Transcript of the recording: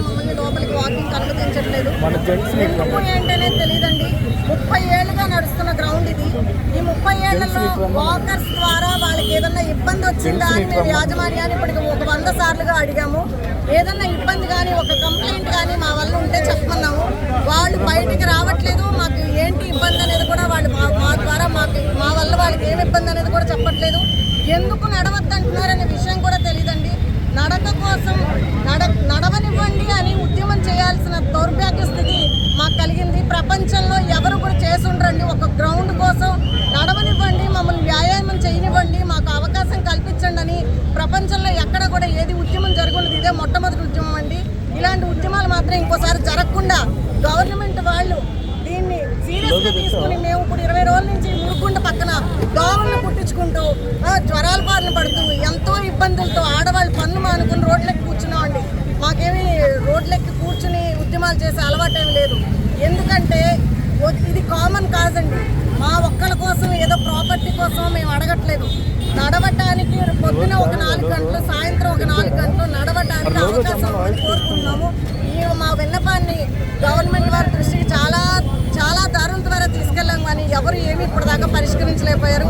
మమ్మల్ని లోపలికి వాకింగ్ అనుమతించట్లేదు. ఎందుకు ఏంటనే తెలియదండి. 30 ఏళ్ళుగా నడుస్తున్న గ్రౌండ్ ఇది. ఈ 30 ఏళ్లలో వాకర్స్ ద్వారా వాళ్ళకి ఏదన్నా ఇబ్బంది వచ్చిందా అని మేము యాజమాన్యాన్ని ఇప్పటికి ఒక 100 సార్లుగా అడిగాము. ఏదన్నా ఇబ్బంది కానీ ఒక కంప్లైంట్ కానీ మా వల్ల ఉంటే చెప్పమన్నాము. వాళ్ళు బయటికి రావట్లేదు. మాకు ఏంటి ఇబ్బంది అనేది కూడా వాళ్ళు మా ద్వారా మా వల్ల వాళ్ళకి ఏమి ఇబ్బంది అనేది కూడా చెప్పట్లేదు. ఎందుకు నడవద్దంటున్నారనే విషయం కూడా తెలియదండి. నడక కోసం నడవనివ్వండి అని ఉద్యమం చేయాల్సిన దౌర్భాగ్య స్థితి మాకు కలిగింది. ప్రపంచంలో ఎవరు కూడా చేసి ఉండరండి. ఒక గ్రౌండ్ కోసం నడవనివ్వండి, మమ్మల్ని వ్యాయామం చేయనివ్వండి, మాకు అవకాశం కల్పించండి అని ప్రపంచంలో ఎక్కడ కూడా ఏది ఉద్యమం జరుగుతుంది. ఇదే మొట్టమొదటి ఉద్యమం అండి. ఇలాంటి ఉద్యమాలు మాత్రం ఇంకోసారి జరగకుండా గవర్నమెంట్ వాళ్ళు దీన్ని సీరియస్గా తీసుకుని మేము ఇప్పుడు 20 రోజుల నుంచి మురుగుండ పక్కన దోమలను పుట్టించుకుంటూ జ్వరాల బారిన పడుతూ ఎంతో ఇబ్బందులతో ఆడవాళ్ళు పనులు మానుకుని రోడ్లెక్కి కూర్చున్నామండి. మాకేమి రోడ్లెక్కి కూర్చుని ఉద్యమాలు చేసే అలవాటు ఏమి లేదు. ఎందుకంటే ఇది కామన్ కాదండి. మా ఒక్కళ్ళ కోసం ఏదో ప్రాపర్టీ కోసం మేము అడగట్లేదు. నడవటానికి పొద్దున ఒక 4 గంటలు, సాయంత్రం ఒక 4 గంటలు నడవటానికి అవకాశం కోరుకుంటున్నాము. మా విన్నపాన్ని గవర్నమెంట్ వారి దృష్టికి చాలా దారుల ద్వారా తీసుకెళ్ళాం, కానీ ఎవరు ఏమీ ఇప్పటిదాకా పరిష్కరించలేకపోయారు.